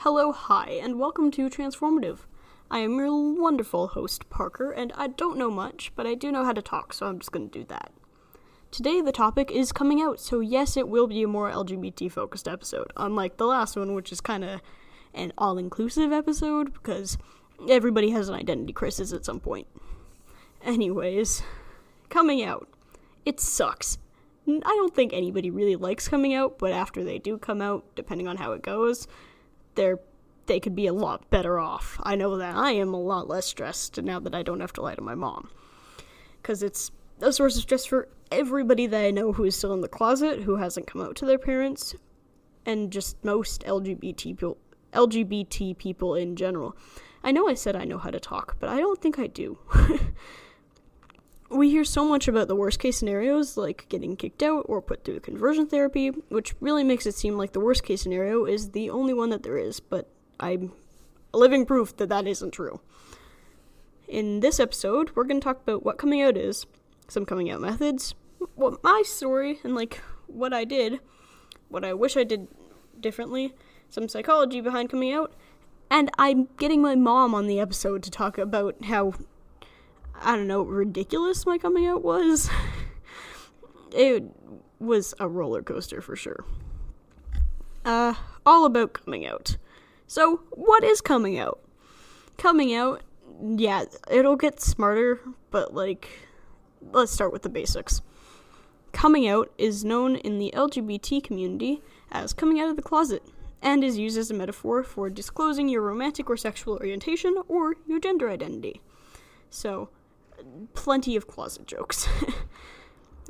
Hello, hi, and welcome to Transformative. I am your wonderful host, Parker, and I don't know much, but I do know how to talk, so I'm just going to do that. Today, the topic is coming out, so yes, it will be a more LGBT-focused episode, unlike the last one, which is kind of an all-inclusive episode, because everybody has an identity crisis at some point. Anyways, coming out. It sucks. I don't think anybody really likes coming out, but after they do come out, depending on how it goes, they could be a lot better off. I know that I am a lot less stressed now that I don't have to lie to my mom. Because it's a source of stress for everybody that I know who is still in the closet, who hasn't come out to their parents, and just most LGBT people in general. I know I said I know how to talk, but I don't think I do. We hear so much about the worst case scenarios, like getting kicked out or put through conversion therapy, which really makes it seem like the worst case scenario is the only one that there is, but I'm living proof that that isn't true. In this episode, we're going to talk about what coming out is, some coming out methods, what my story and what I did, what I wish I did differently, some psychology behind coming out, and I'm getting my mom on the episode to talk about how, I don't know, ridiculous my coming out was. It was a roller coaster for sure. All about coming out. So, what is coming out? Coming out, yeah, it'll get smarter, but let's start with the basics. Coming out is known in the LGBT community as coming out of the closet, and is used as a metaphor for disclosing your romantic or sexual orientation or your gender identity. So, plenty of closet jokes.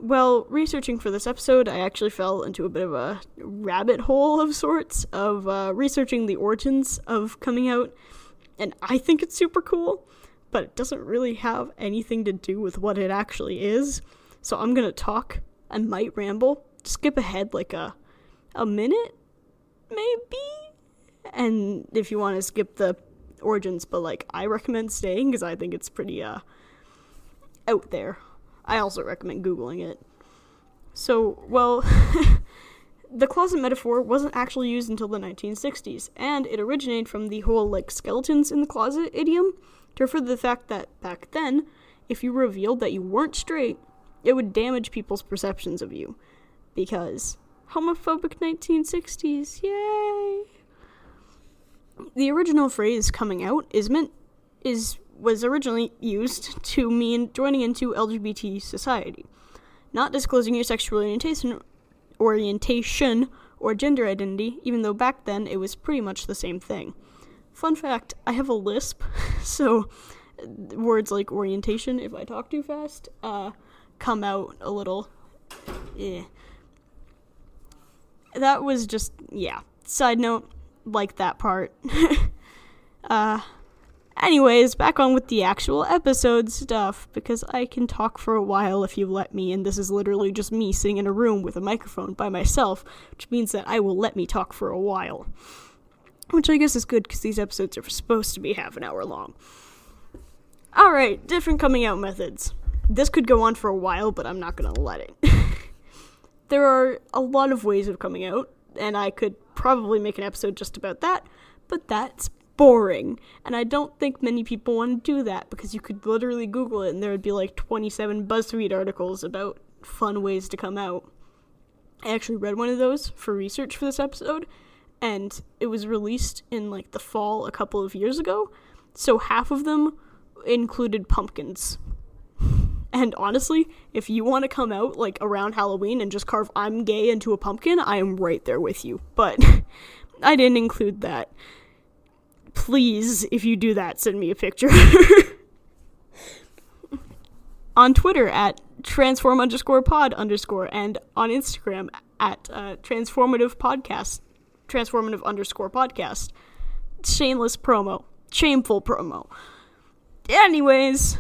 Well, researching for this episode, I actually fell into a bit of a rabbit hole of sorts of researching the origins of coming out, and I think it's super cool, but it doesn't really have anything to do with what it actually is. So I'm gonna talk. I might ramble. Skip ahead like a minute, maybe? And if you want to skip the origins, but I recommend staying because I think it's pretty out there. I also recommend Googling it. So, well, the closet metaphor wasn't actually used until the 1960s, and it originated from the whole, skeletons in the closet idiom, to refer to the fact that back then, if you revealed that you weren't straight, it would damage people's perceptions of you. Because homophobic 1960s, yay! The original phrase coming out was originally used to mean joining into LGBT society, not disclosing your sexual orientation or gender identity, even though back then it was pretty much the same thing. Fun fact, I have a lisp, so words like orientation, if I talk too fast, come out a little, That was just, side note, that part. Anyways, back on with the actual episode stuff, because I can talk for a while if you let me, and this is literally just me sitting in a room with a microphone by myself, which means that I will let me talk for a while. Which I guess is good, because these episodes are supposed to be half an hour long. Alright, different coming out methods. This could go on for a while, but I'm not gonna let it. There are a lot of ways of coming out, and I could probably make an episode just about that, but that's boring, and I don't think many people want to do that, because you could literally Google it and there would be 27 BuzzFeed articles about fun ways to come out. I actually read one of those for research for this episode, and it was released in the fall a couple of years ago, so half of them included pumpkins. And honestly, if you want to come out around Halloween and just carve "I'm gay" into a pumpkin, I am right there with you, but I didn't include that. Please, if you do that, send me a picture. On Twitter at transform_pod_ and on Instagram at Transformative _podcast. Shameless promo. Shameful promo. Anyways,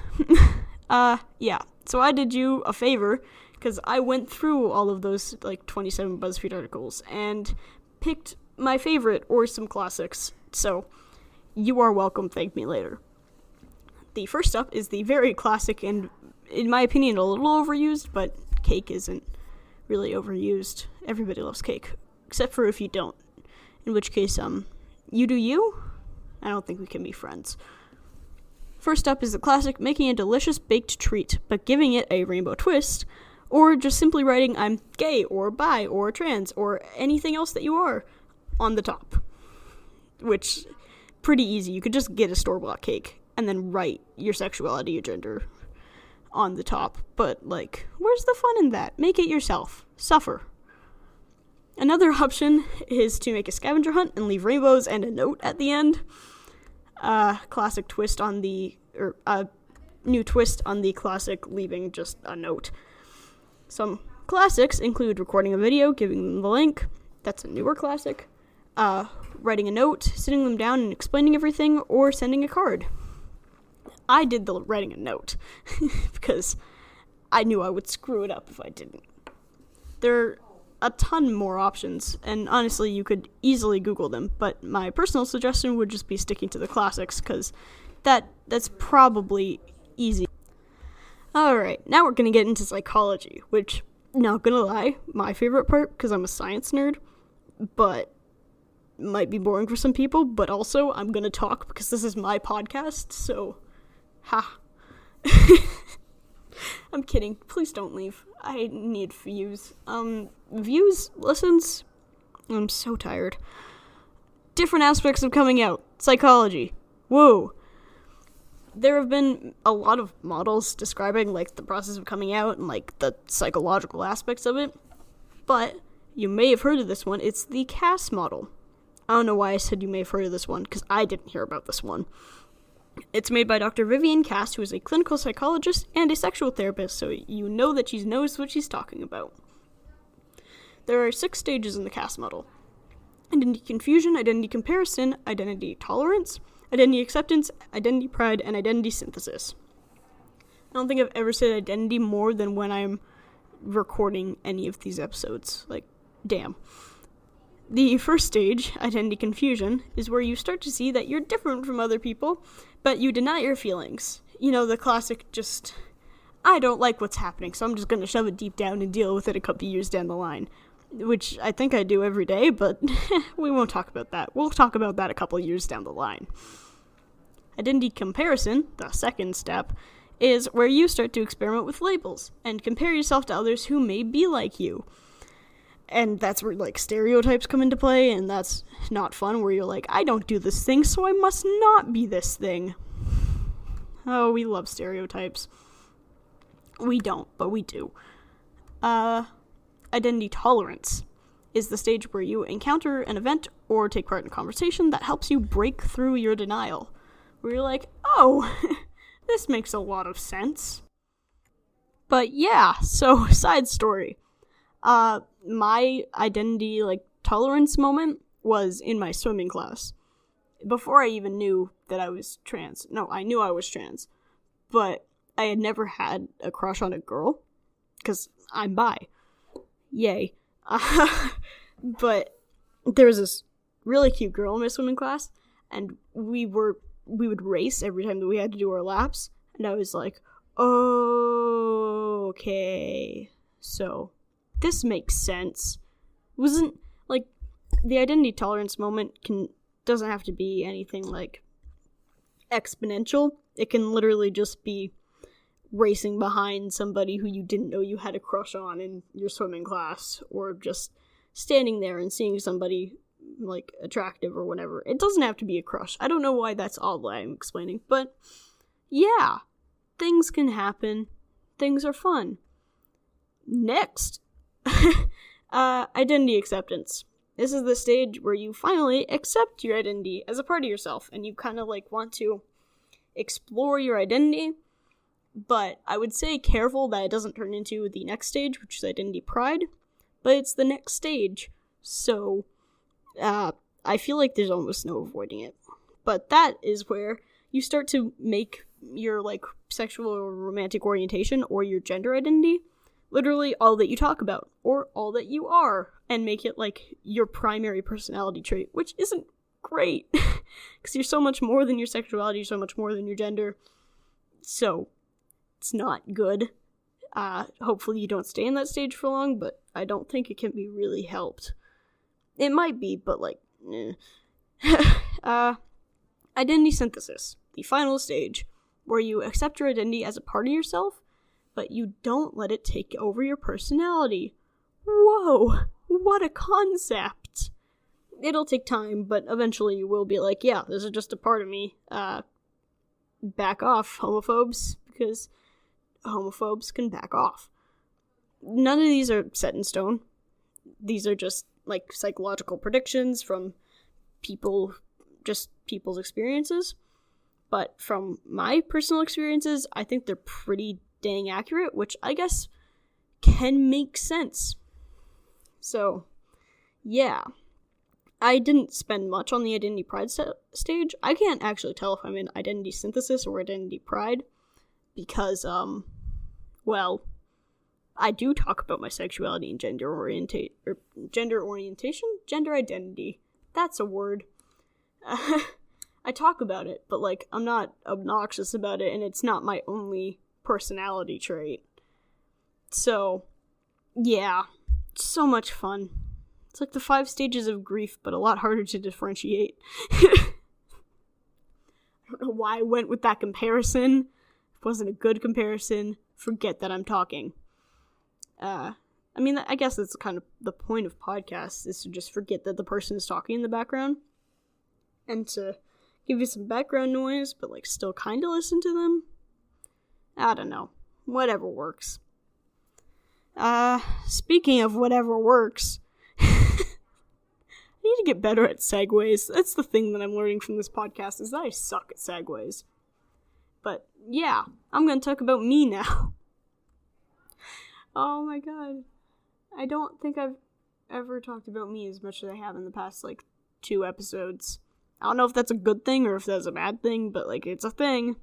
so I did you a favor, because I went through all of those 27 BuzzFeed articles and picked my favorite or some classics, so you are welcome, thank me later. The first up is the very classic and, in my opinion, a little overused, but cake isn't really overused. Everybody loves cake, except for if you don't, in which case, You do you? I don't think we can be friends. First up is the classic making a delicious baked treat, but giving it a rainbow twist, or just simply writing I'm gay, or bi, or trans, or anything else that you are on the top. Which, pretty easy. You could just get a store-bought cake and then write your sexuality, your gender on the top. But, like, where's the fun in that? Make it yourself. Suffer. Another option is to make a scavenger hunt and leave rainbows and a note at the end. Classic twist on the, new twist on the classic leaving just a note. Some classics include recording a video, giving them the link. That's a newer classic. Writing a note, sitting them down and explaining everything, or sending a card. I did the writing a note because I knew I would screw it up if I didn't. There are a ton more options, and honestly, you could easily Google them, but my personal suggestion would just be sticking to the classics, because that's probably easy. Alright, now we're gonna get into psychology, which, not gonna lie, my favorite part, because I'm a science nerd, but might be boring for some people, but also I'm gonna talk because this is my podcast, so, ha. I'm kidding. Please don't leave. I need views. Views? Listens? I'm so tired. Different aspects of coming out. Psychology. Whoa. There have been a lot of models describing, like, the process of coming out and, like, the psychological aspects of it. But you may have heard of this one. It's the Cass model. I don't know why I said you may have heard of this one, because I didn't hear about this one. It's made by Dr. Vivian Cass, who is a clinical psychologist and a sexual therapist, so you know that she knows what she's talking about. There are 6 stages in the Cass model. Identity confusion, identity comparison, identity tolerance, identity acceptance, identity pride, and identity synthesis. I don't think I've ever said identity more than when I'm recording any of these episodes. Like, damn. The first stage, identity confusion, is where you start to see that you're different from other people, but you deny your feelings. You know, the classic just, I don't like what's happening, so I'm just gonna shove it deep down and deal with it a couple years down the line. Which I think I do every day, but we won't talk about that. We'll talk about that a couple years down the line. Identity comparison, the second step, is where you start to experiment with labels and compare yourself to others who may be like you. And that's where, like, stereotypes come into play, and that's not fun, where you're like, I don't do this thing, so I must not be this thing. Oh, we love stereotypes. We don't, but we do. Identity tolerance is the stage where you encounter an event or take part in a conversation that helps you break through your denial. Where you're like, oh, this makes a lot of sense. But yeah, so, side story. My identity, like, tolerance moment was in my swimming class. Before I even knew that I was trans. No, I knew I was trans. But I had never had a crush on a girl. Because I'm bi. Yay. But there was this really cute girl in my swimming class. And we would race every time that we had to do our laps. And I was like, oh, okay. So this makes sense. Wasn't, like, the identity tolerance moment doesn't have to be anything, like, exponential. It can literally just be racing behind somebody who you didn't know you had a crush on in your swimming class, or just standing there and seeing somebody, like, attractive or whatever. It doesn't have to be a crush. I don't know why that's all I'm explaining, but yeah, things can happen. Things are fun. Next. Identity acceptance. This is the stage where you finally accept your identity as a part of yourself, and you kind of, like, want to explore your identity, but I would say careful that it doesn't turn into the next stage, which is identity pride, but it's the next stage, so I feel like there's almost no avoiding it. But that is where you start to make your, like, sexual or romantic orientation or your gender identity literally all that you talk about, or all that you are, and make it, like, your primary personality trait, which isn't great, because you're so much more than your sexuality, you're so much more than your gender, so it's not good. Hopefully you don't stay in that stage for long, but I don't think it can be really helped. It might be, but, like, Identity synthesis, the final stage, where you accept your identity as a part of yourself, but you don't let it take over your personality. Whoa, what a concept! It'll take time, but eventually you will be like, yeah, this is just a part of me. Back off, homophobes, because homophobes can back off. None of these are set in stone. These are just, like, psychological predictions from people's experiences. But from my personal experiences, I think they're pretty dang accurate, which I guess can make sense. So, yeah. I didn't spend much on the identity pride stage. I can't actually tell if I'm in identity synthesis or identity pride, because, well, I do talk about my sexuality and gender identity. That's a word. I talk about it, but, like, I'm not obnoxious about it, and it's not my only personality trait. So, yeah, so much fun. It's like the 5 stages of grief, but a lot harder to differentiate. I don't know why I went with that comparison. It wasn't a good comparison. Forget that I'm talking. I mean, I guess that's kind of the point of podcasts, is to just forget that the person is talking in the background. And to give you some background noise, but, like, still kind of listen to them. I don't know. Whatever works. Speaking of whatever works, I need to get better at segues. That's the thing that I'm learning from this podcast, is that I suck at segues. But, yeah, I'm gonna talk about me now. Oh my god. I don't think I've ever talked about me as much as I have in the past, like, 2 episodes. I don't know if that's a good thing or if that's a bad thing, but, like, it's a thing.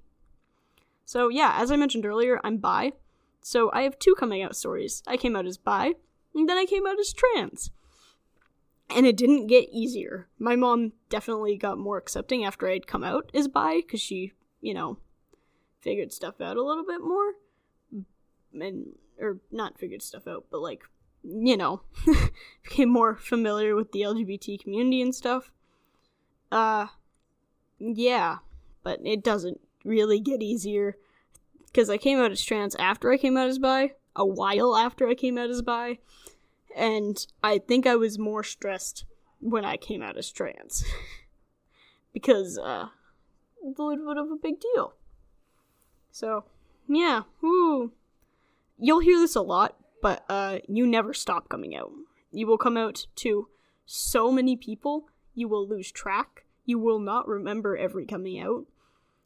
So, yeah, as I mentioned earlier, I'm bi. So, I have 2 coming out stories. I came out as bi, and then I came out as trans. And it didn't get easier. My mom definitely got more accepting after I'd come out as bi, because she, figured stuff out a little bit more. Or not figured stuff out, but, like, became more familiar with the LGBT community and stuff. Yeah, but it doesn't really get easier, because I came out as trans after I came out as bi, a while after I came out as bi, and I think I was more stressed when I came out as trans, because, it's a little bit of a big deal. So, yeah, woo. You'll hear this a lot, but, you never stop coming out. You will come out to so many people, you will lose track. You will not remember every coming out.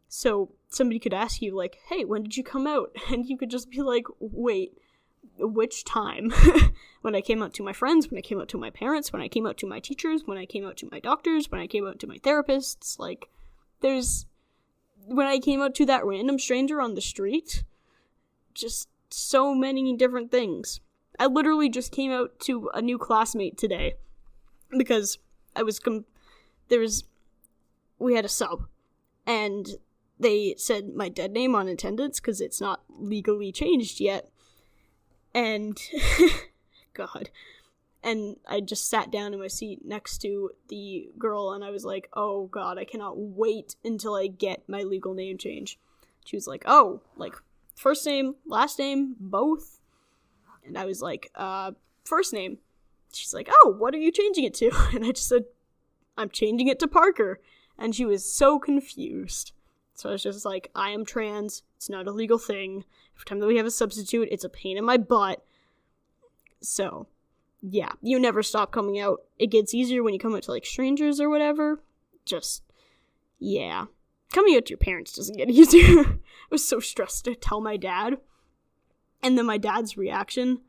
So somebody could ask you, like, hey, when did you come out? And you could just be like, wait, which time? When I came out to my friends, when I came out to my parents, when I came out to my teachers, when I came out to my doctors, when I came out to my therapists, like, when I came out to that random stranger on the street, just so many different things. I literally just came out to a new classmate today, because we had a sub, and they said my dead name on attendance, because it's not legally changed yet, and, god, and I just sat down in my seat next to the girl, and I was like, oh god, I cannot wait until I get my legal name change. She was like, oh, like, first name, last name, both? And I was like, first name. She's like, oh, what are you changing it to? And I just said, I'm changing it to Parker. And she was so confused. So I was just like, I am trans. It's not a legal thing. Every time that we have a substitute, it's a pain in my butt. So, yeah, you never stop coming out. It gets easier when you come out to, like, strangers or whatever. Just, yeah. Coming out to your parents doesn't get easier. I was so stressed to tell my dad. And then my dad's reaction.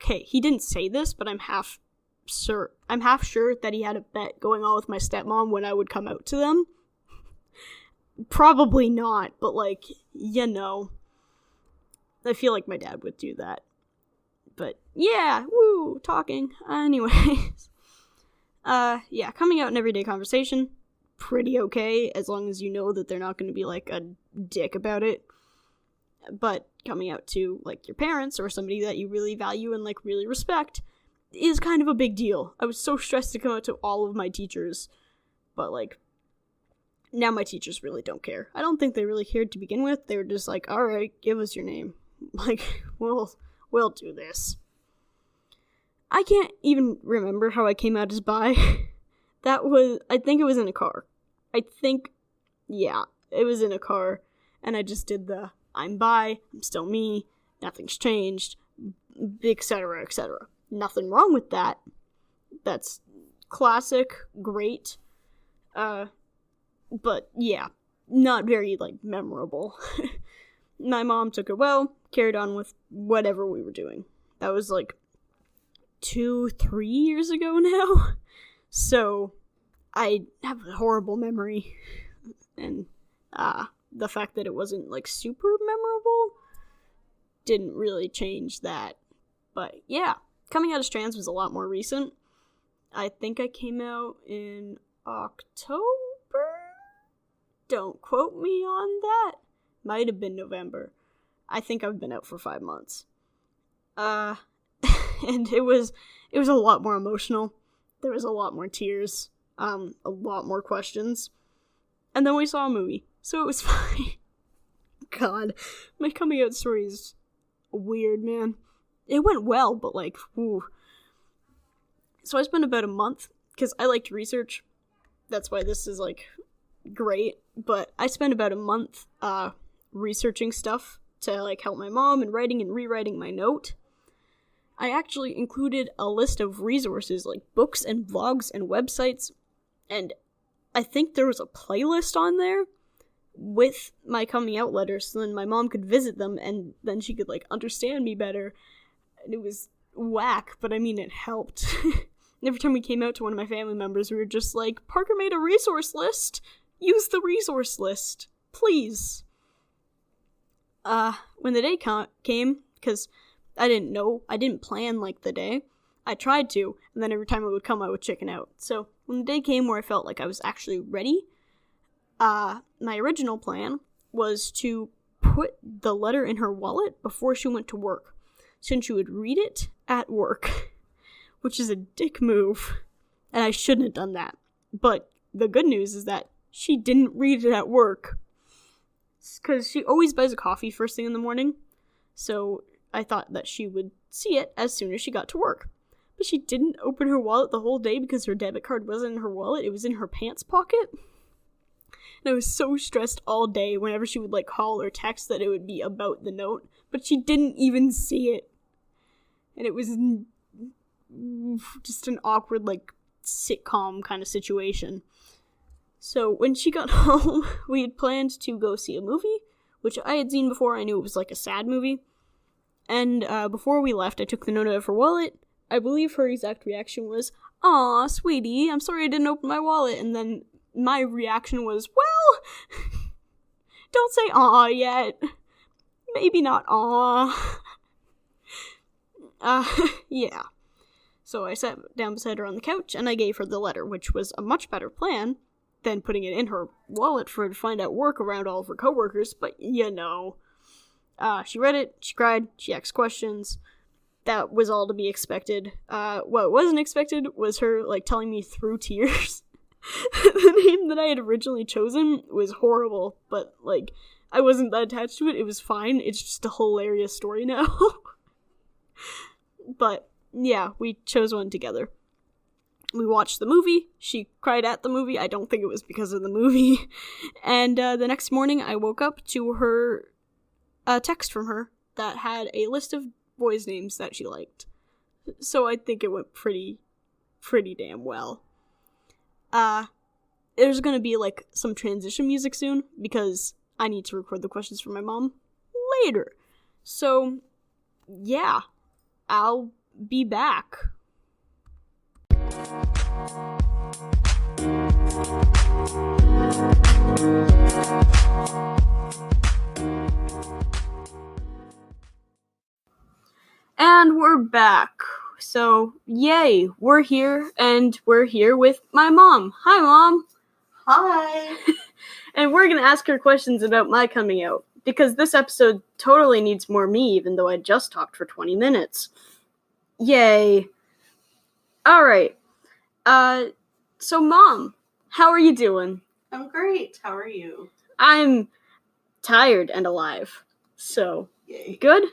Okay, he didn't say this, but I'm half sure that he had a bet going on with my stepmom when I would come out to them. Probably not, but, like, I feel like my dad would do that. But, yeah, woo, talking. Anyways. Yeah, coming out in everyday conversation, pretty okay, as long as you know that they're not going to be, like, a dick about it. But coming out to, like, your parents or somebody that you really value and, like, really respect is kind of a big deal. I was so stressed to come out to all of my teachers But, like, now my teachers really don't care. I don't think they really cared to begin with. They were just like, alright, give us your name. Like, we'll do this. I can't even remember how I came out as bi. I think it was in a car. Yeah, it was in a car. And I just did I'm bi, I'm still me, nothing's changed, etc., etc. Nothing wrong with that. That's classic, great. But yeah, not very, like, memorable. My mom took it well, carried on with whatever we were doing. That was, like, 2-3 years ago now. So, I have a horrible memory. And, the fact that it wasn't, like, super memorable didn't really change that. But, yeah, coming out as trans was a lot more recent. I think I came out in October? Don't quote me on that. Might have been November. I think I've been out for 5 months. And it was a lot more emotional. There was a lot more tears. A lot more questions. And then we saw a movie. So it was fine. God, my coming out story is weird, man. It went well, but, like, whew. So I spent about a month, because I like to research. That's why this is, like, great. But I spent about a month, researching stuff to, like, help my mom and writing and rewriting my note. I actually included a list of resources, like books and vlogs and websites, and I think there was a playlist on there with my coming out letters, so then my mom could visit them, and then she could, like, understand me better. And it was whack, but I mean, it helped. Every time we came out to one of my family members, we were just like, Parker made a resource list! Use the resource list! Please! When the day came, because I didn't plan, like, the day. I tried to, and then every time it would come, I would chicken out. So, when the day came where I felt like I was actually ready, my original plan was to put the letter in her wallet before she went to work, since she would read it at work, which is a dick move, and I shouldn't have done that. But the good news is that she didn't read it at work, because she always buys a coffee first thing in the morning, so I thought that she would see it as soon as she got to work. But she didn't open her wallet the whole day because her debit card wasn't in her wallet, it was in her pants pocket. And I was so stressed all day whenever she would, like, call or text that it would be about the note, but she didn't even see it. And it was just an awkward, like, sitcom kind of situation. So when she got home, we had planned to go see a movie, which I had seen before. I knew it was, like, a sad movie. And before we left, I took the note out of her wallet. I believe her exact reaction was, "Aw, sweetie, I'm sorry I didn't open my wallet." And then my reaction was, well, don't say aw yet. Maybe not aw. Yeah. So I sat down beside her on the couch, and I gave her the letter, which was a much better plan than putting it in her wallet for her to find out work around all of her coworkers, but you know. She read it, she cried, she asked questions. That was all to be expected. What wasn't expected was her, like, telling me through tears. The name that I had originally chosen was horrible, but, like, I wasn't that attached to it. It was fine. It's just a hilarious story now. But, yeah, we chose one together. We watched the movie. She cried at the movie. I don't think it was because of the movie. And the next morning, I woke up to a text from her that had a list of boys' names that she liked. So I think it went pretty damn well. There's gonna be, like, some transition music soon, because I need to record the questions for my mom later. So, yeah, I'll be back. And we're back. So, yay, we're here, and we're here with my mom. Hi, Mom. Hi. And we're gonna ask her questions about my coming out, because this episode totally needs more me, even though I just talked for 20 minutes. Yay. Alright. So, Mom, How are you doing? I'm great. How are you? I'm tired and alive. So, Yay. good?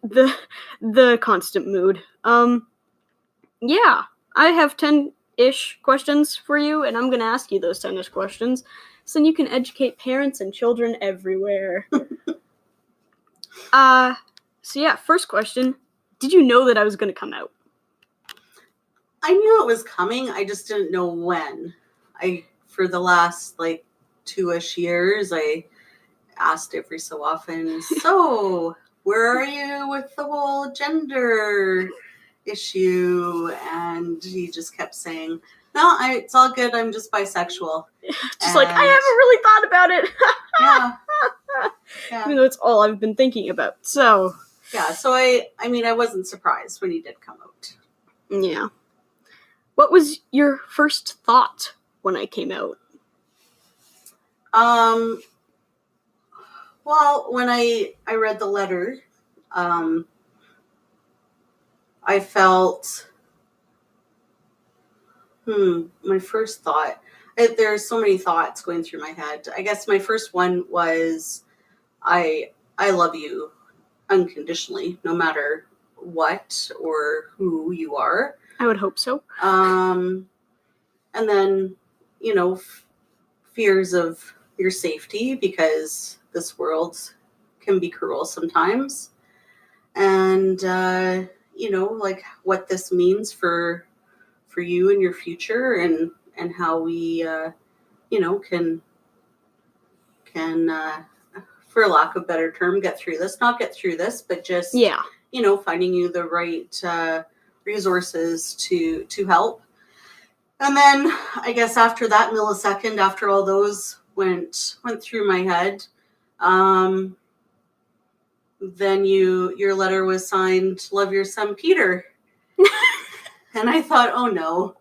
The constant mood. Yeah. I have 10-ish questions for you, and I'm gonna ask you those 10-ish questions, so then you can educate parents and children everywhere. So yeah, first question. Did you know that I was gonna come out? I knew it was coming. I just didn't know when. For the last, 2-ish years, I asked every so often, so, where are you with the whole gender issue? And he just kept saying, no, it's all good. I'm just bisexual. Just like, I haven't really thought about it. Yeah. Even though it's all I've been thinking about. So. Yeah, so I wasn't surprised when he did come out. Yeah. What was your first thought when I came out? Well, when I read the letter, I felt, my first thought, there's so many thoughts going through my head. I guess my first one was, I love you unconditionally, no matter what or who you are. I would hope so. And then, fears of your safety, because this world can be cruel sometimes. And, what this means for you and your future, and how we, can, for lack of a better term, get through this. Not get through this, but just, finding you the right resources to help. And then I guess after that millisecond, after all those went through my head, then your letter was signed, "Love your son, Peter." And I thought, oh no.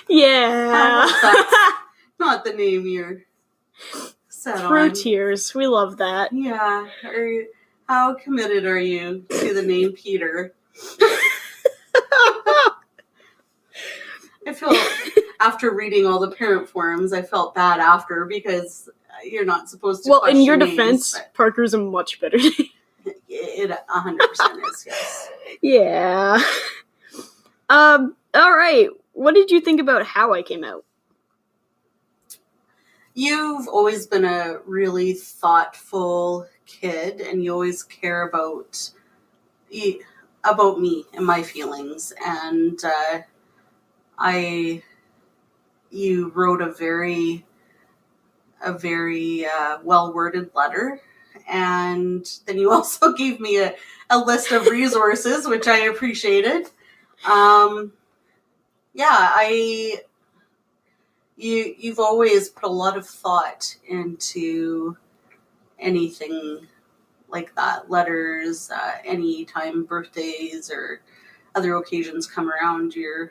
Yeah. That's not the name you're set on. Through tears. We love that. Yeah. How committed are you to the name Peter? I feel, after reading all the parent forums, I felt bad after, because you're not supposed to. Well, in your defense, Parker's a much better name. It 100% is, yes. Yeah. All right. What did you think about how I came out? You've always been a really thoughtful kid, and you always care about me and my feelings. And you wrote a very well-worded letter, and then you also gave me a list of resources, which I appreciated. You've always put a lot of thought into anything like that, letters, anytime birthdays or other occasions come around, you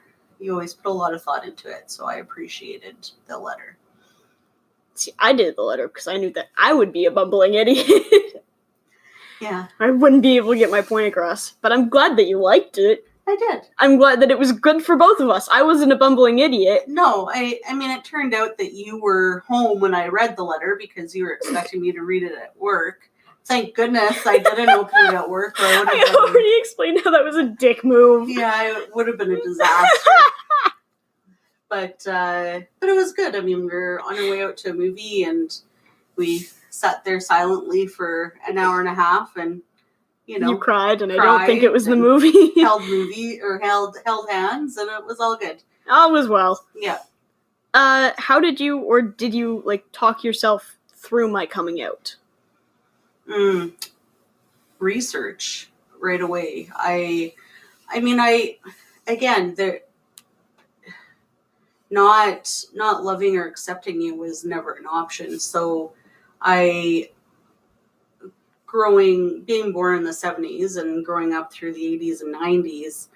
always put a lot of thought into it, so I appreciated the letter. See, I did the letter because I knew that I would be a bumbling idiot. Yeah. I wouldn't be able to get my point across, but I'm glad that you liked it. I did. I'm glad that it was good for both of us. I wasn't a bumbling idiot. No, I mean, it turned out that you were home when I read the letter, because you were expecting me to read it at work. Thank goodness I didn't open it at work, or I already explained how that was a dick move. Yeah, it would have been a disaster. But it was good. I mean, we were on our way out to a movie, and we sat there silently for an hour and a half, and you cried, and I don't think it was the movie. held hands, and it was all good. All was well. Yeah. How did you talk yourself through my coming out? Research right away. Not loving or accepting you was never an option. So being born in the 70s and growing up through the 80s and 90s,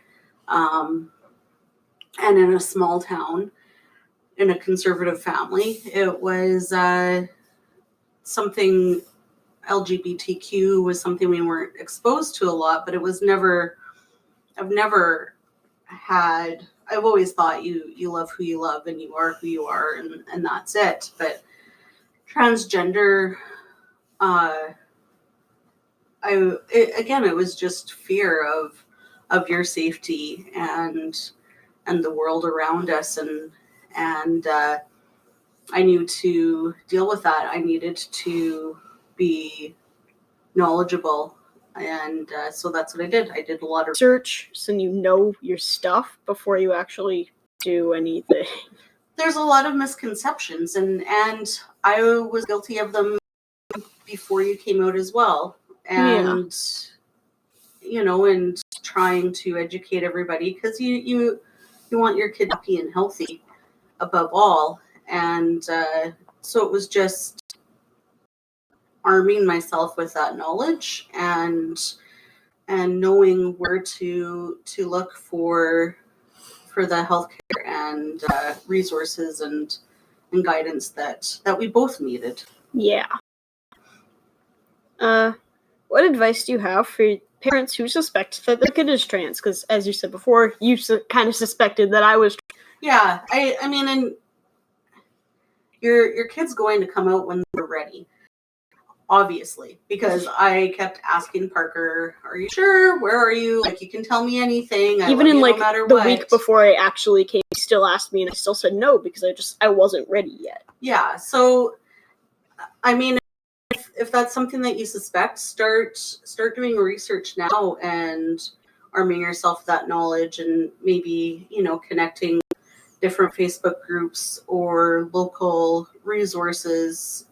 and in a small town, in a conservative family, it was something, LGBTQ was something we weren't exposed to a lot, but it was I've never had I've always thought you love who you love and you are who you are, and that's it. But transgender, it was just fear of your safety and the world around us, and I knew to deal with that, I needed to be knowledgeable, and so that's what I did. I did a lot of research, so you know your stuff before you actually do anything. There's a lot of misconceptions, and I was guilty of them before you came out as well. And and trying to educate everybody, because you want your kid happy and healthy above all. And so it was just arming myself with that knowledge and knowing where to look for the healthcare and resources and guidance that we both needed. Yeah. What advice do you have for parents who suspect that their kid is trans? Because, as you said before, you kind of suspected that I was. Yeah, I mean, and your kid's going to come out when they're ready, obviously, because I kept asking Parker, "Are you sure? Where are you? Like, you can tell me anything. I Even love in you like no matter the what." week before I actually came, he still asked me, and I still said no because I wasn't ready yet. Yeah, so I mean, if that's something that you suspect, start doing research now and arming yourself with that knowledge, and maybe connecting different Facebook groups or local resources,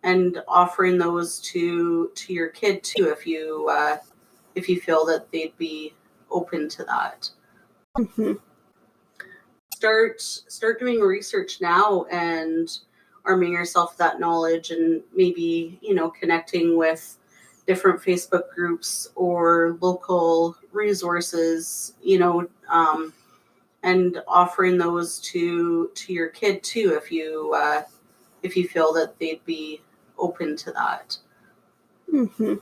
and offering those to your kid too, if you feel that they'd be open to that. Mm-hmm. Start doing research now and arming yourself with that knowledge, and maybe connecting with different Facebook groups or local resources, and offering those to your kid too, if you feel that they'd be open to that. Mm-hmm.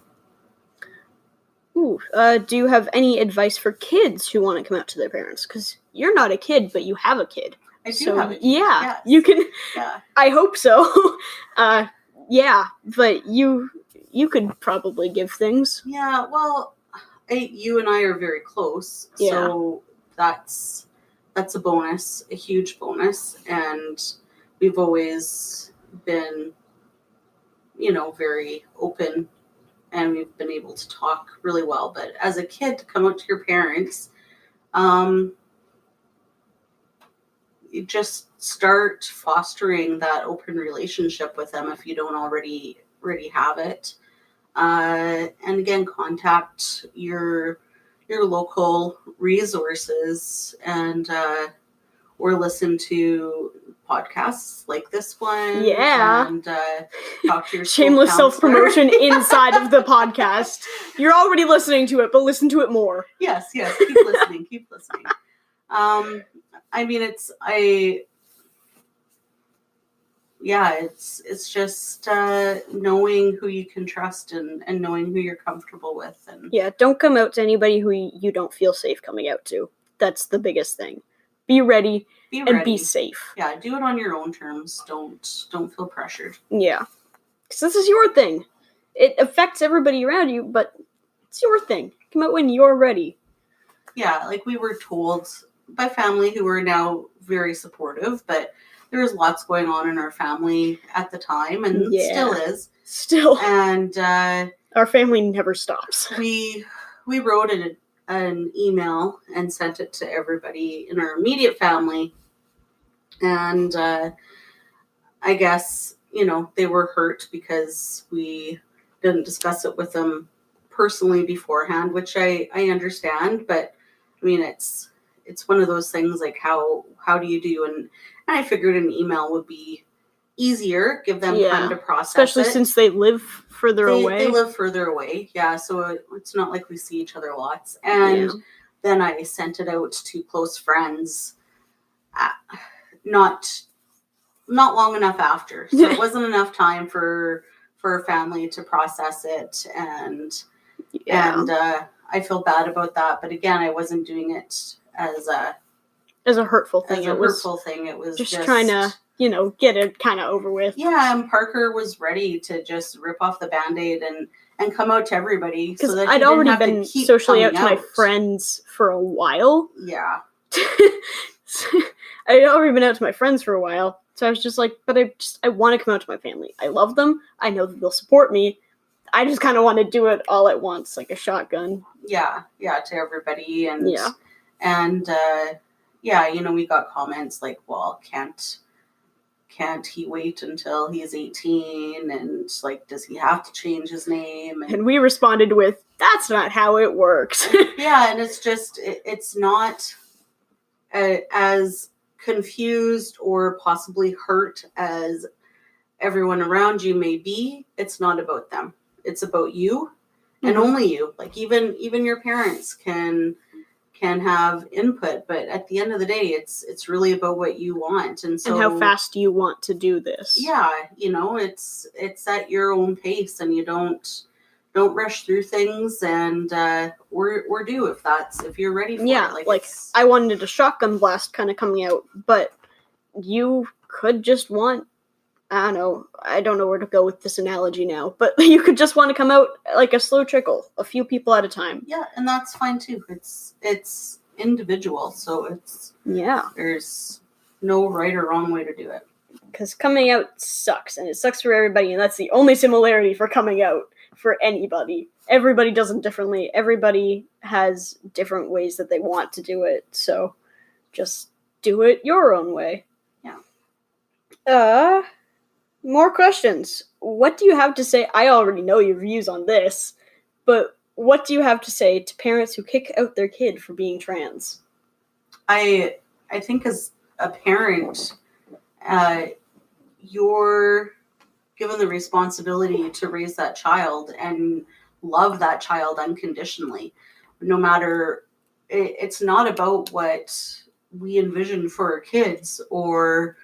Ooh, do you have any advice for kids who want to come out to their parents? Because you're not a kid, but you have a kid. I do have a kid. Yeah, yes. You can. Yeah. I hope so. Yeah, but you could probably give things. Yeah, well, you and I are very close, so that's a bonus, a huge bonus, and we've always been, very open, and we've been able to talk really well. But as a kid, to come out to your parents, you just start fostering that open relationship with them if you don't already have it. And again, contact your local resources, and or listen to podcasts like this one. Yeah. And talk to your shameless self-promotion inside of the podcast. You're already listening to it, but listen to it more. Yes, keep listening. Keep listening. I mean, it's just knowing who you can trust and knowing who you're comfortable with. And yeah, don't come out to anybody who you don't feel safe coming out to. That's the biggest thing. Be ready and be safe. Yeah, do it on your own terms. Don't feel pressured. Yeah, because this is your thing. It affects everybody around you, but it's your thing. Come out when you're ready. Yeah, like we were told by family who are now very supportive, but there was lots going on in our family at the time, and still is. And our family never stops. We wrote an email and sent it to everybody in our immediate family, and I guess they were hurt because we didn't discuss it with them personally beforehand, which I understand. But I mean, it's one of those things, like how do you do? And I figured an email would be easier, give them time to process, especially since they live further away. They live further away, yeah. So it's not like we see each other lots. And then I sent it out to close friends, not long enough after, so it wasn't enough time for a family to process it, and I feel bad about that. But again, I wasn't doing it as a hurtful thing. It was just trying to, get it kind of over with. Yeah, and Parker was ready to just rip off the Band-Aid and come out to everybody. Because I'd already been socially out to my friends for a while. Yeah. I'd already been out to my friends for a while. So I was just like, but I want to come out to my family. I love them. I know that they'll support me. I just kind of want to do it all at once, like a shotgun. Yeah, to everybody. And we got comments like, well, can't he wait until he's 18? And like, does he have to change his name? And we responded with, that's not how it works. Yeah, and it's just, it's not as confused or possibly hurt as everyone around you may be. It's not about them. It's about you and only you. Like even your parents can have input, but at the end of the day, it's really about what you want, and how fast you want to do this. Yeah, it's at your own pace, and you don't rush through things, and we're due if you're ready for it. Like I wanted a shotgun blast kind of coming out, but you could just want, I don't know where to go with this analogy now, but you could just want to come out like a slow trickle, a few people at a time. Yeah, and that's fine too. It's individual, so there's no right or wrong way to do it. Because coming out sucks, and it sucks for everybody, and that's the only similarity for coming out for anybody. Everybody does it differently. Everybody has different ways that they want to do it, so just do it your own way. Yeah. More questions. What do you have to say? I already know your views on this, but what do you have to say to parents who kick out their kid for being trans? I think as a parent, you're given the responsibility to raise that child and love that child unconditionally. No matter, it's not about what we envisioned for our kids or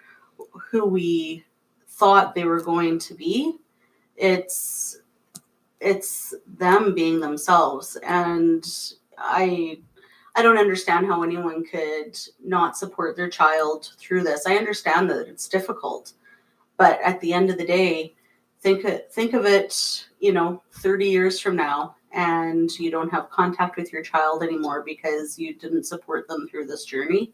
who we thought they were going to be. It's them being themselves, and I don't understand how anyone could not support their child through this. I understand that it's difficult, but at the end of the day, think of it, 30 years from now, and you don't have contact with your child anymore because you didn't support them through this journey.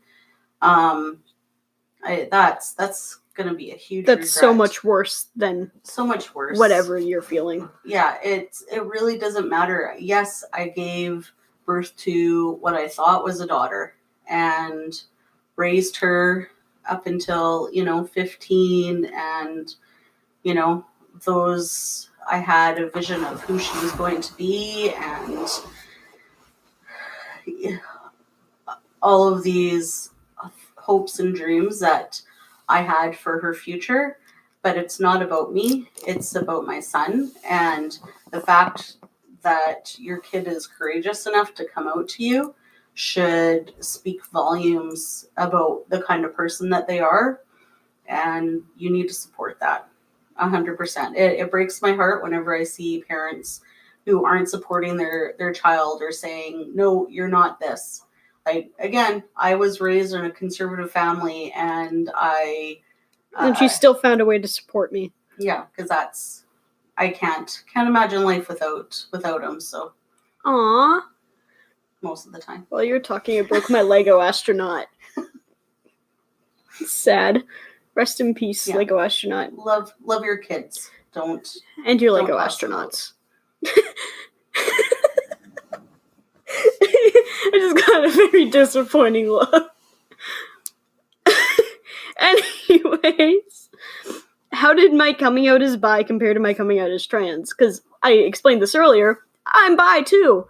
That's going to be a huge regret. So much worse than whatever you're feeling. Yeah, it really doesn't matter. Yes, I gave birth to what I thought was a daughter and raised her up until 15, and those, I had a vision of who she was going to be and all of these hopes and dreams that I had for her future. But it's not about me, it's about my son. And the fact that your kid is courageous enough to come out to you should speak volumes about the kind of person that they are. And you need to support that 100%. It breaks my heart whenever I see parents who aren't supporting their child or saying, no, you're not this. Like, again, I was raised in a conservative family, and and she still found a way to support me. Yeah, because I can't imagine life without him. So, aww, most of the time. While you're talking, I broke my Lego astronaut. Sad. Rest in peace, yeah. Lego astronaut. Love your kids. And your Lego astronauts. I just got a very disappointing look. Anyways, how did my coming out as bi compare to my coming out as trans? Because I explained this earlier. I'm bi too.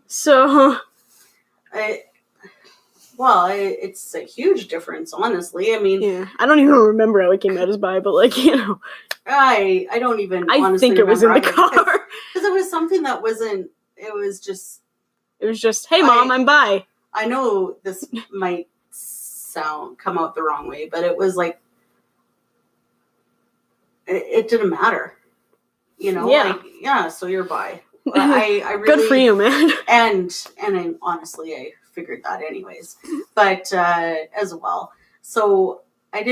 So, it's a huge difference, honestly. I mean, yeah, I don't even remember how I came out as bi, but I don't even. I think it was in the car because it was something that wasn't. It was just, hey mom, I'm bi. I know this might come out the wrong way, but it was like, it didn't matter, Yeah. So you're bi. I really, Good for you, man. And honestly, I figured that anyways. But as well, so I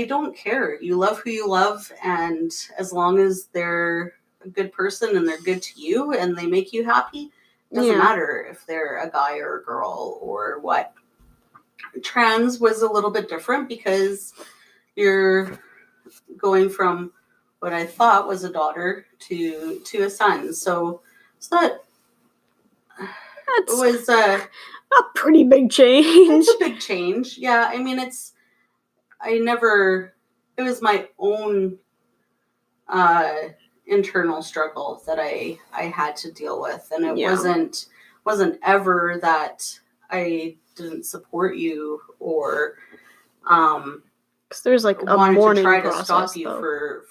don't care. You love who you love, and as long as they're a good person and they're good to you and they make you happy, doesn't matter if they're a guy or a girl or what. Trans was a little bit different because you're going from what I thought was a daughter to a son. So that was a pretty big change. It's a big change. Yeah, I mean, it was my own internal struggle that I had to deal with, and it wasn't ever that I didn't support you or because there's like a wanted mourning to try process, to stop you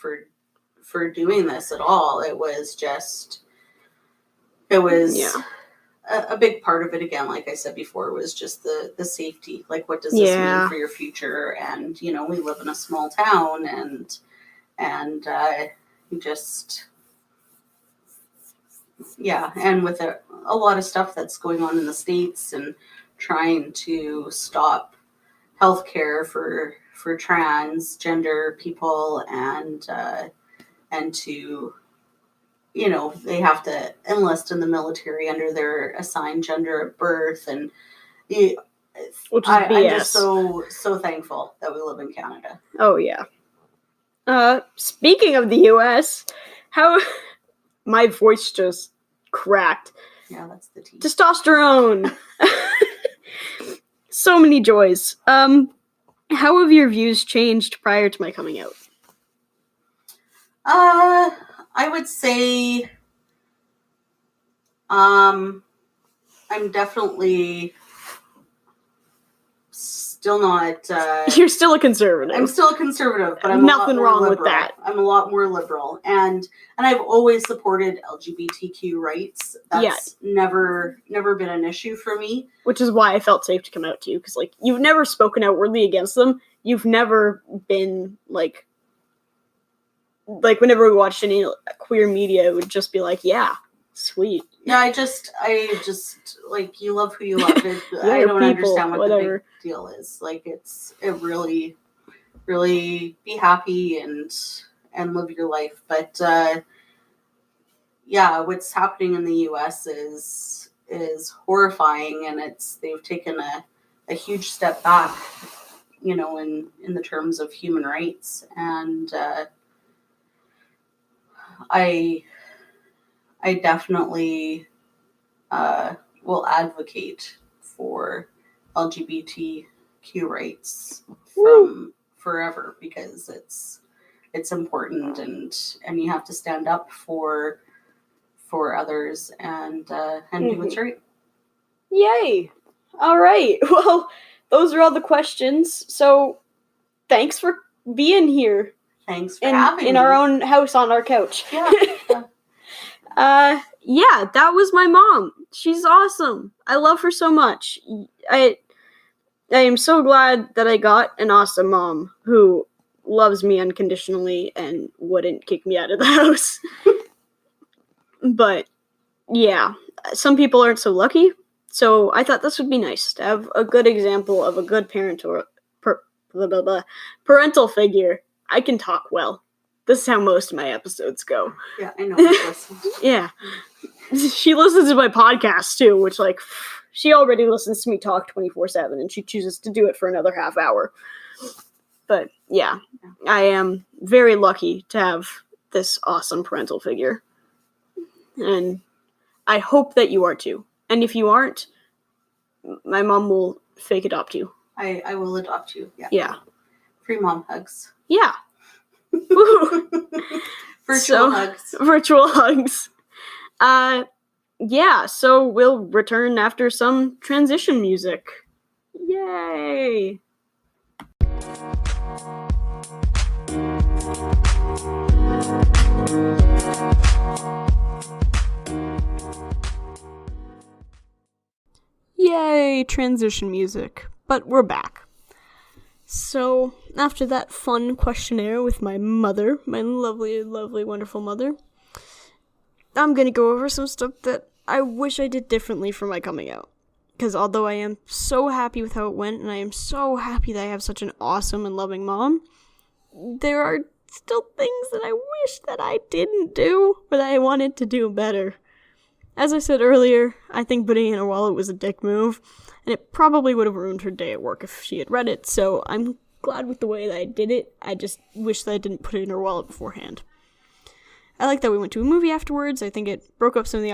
for doing this at all. It was just a big part of it, again, like I said before, was just the safety. Like, what does this mean for your future? And we live in a small town, and just and with a lot of stuff that's going on in the States and trying to stop healthcare for transgender people, and to they have to enlist in the military under their assigned gender at birth, and I'm just so thankful that we live in Canada. Oh yeah. Speaking of the US, how my voice just cracked. Yeah, that's the tea. Testosterone. So many joys. How have your views changed prior to my coming out? I would say I'm definitely still not... You're still a conservative. I'm still a conservative, but I'm nothing wrong with that. I'm a lot more liberal, and I've always supported LGBTQ rights. That's never been an issue for me. Which is why I felt safe to come out to you, because like you've never spoken outwardly against them. You've never been like whenever we watched any queer media, it would just be like, yeah, sweet. Yeah, I just like, you love who you love. I don't understand what the big deal is. Like, it really, really be happy and live your life. But what's happening in the US is horrifying, and they've taken a huge step back, in the terms of human rights, and I definitely will advocate for LGBTQ rights from forever, because it's important, and you have to stand up for others and do what's right. Yay! All right. Well, those are all the questions. So, thanks for being here. Thanks for having me. In our own house on our couch. Yeah. That was my mom. She's awesome. I love her so much. I am so glad that I got an awesome mom who loves me unconditionally and wouldn't kick me out of the house. But, yeah, some people aren't so lucky, so I thought this would be nice to have a good example of a good parent or parental figure. I can talk well. This is how most of my episodes go. Yeah, I know. Yeah. She listens to my podcast, too, which, like, she already listens to me talk 24/7, and she chooses to do it for another half hour. But, yeah, I am very lucky to have this awesome parental figure. And I hope that you are, too. And if you aren't, my mom will fake adopt you. I will adopt you, yeah. Yeah. Free mom hugs. Yeah. Virtual hugs. Virtual hugs. So we'll return after some transition music. Yay! Yay, transition music. But we're back. So, after that fun questionnaire with my mother, my lovely, lovely, wonderful mother, I'm gonna go over some stuff that I wish I did differently for my coming out. Because although I am so happy with how it went, and I am so happy that I have such an awesome and loving mom, there are still things that I wish that I didn't do, but I wanted to do better. As I said earlier, I think putting it in her wallet was a dick move, and it probably would have ruined her day at work if she had read it, so I'm glad with the way that I did it. I just wish that I didn't put it in her wallet beforehand. I like that we went to a movie afterwards. I think it broke up some of the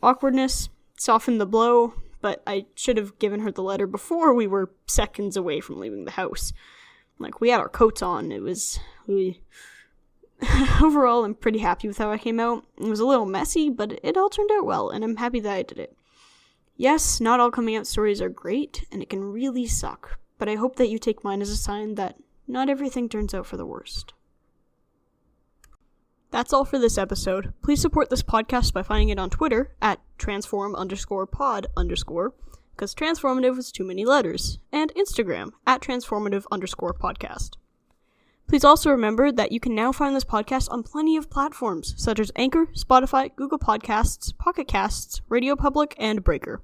awkwardness, softened the blow, but I should have given her the letter before we were seconds away from leaving the house. Like, we had our coats on. It was really... Overall, I'm pretty happy with how I came out. It was a little messy, but it all turned out well, and I'm happy that I did it. Yes, not all coming out stories are great, and it can really suck, but I hope that you take mine as a sign that not everything turns out for the worst. That's all for this episode. Please support this podcast by finding it on Twitter at transform_pod_, because transformative was too many letters, and Instagram at transformative_podcast. Please also remember that you can now find this podcast on plenty of platforms, such as Anchor, Spotify, Google Podcasts, Pocket Casts, Radio Public, and Breaker.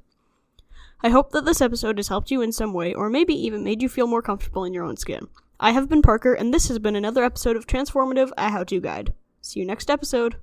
I hope that this episode has helped you in some way, or maybe even made you feel more comfortable in your own skin. I have been Parker, and this has been another episode of Transformative, a how-to guide. See you next episode.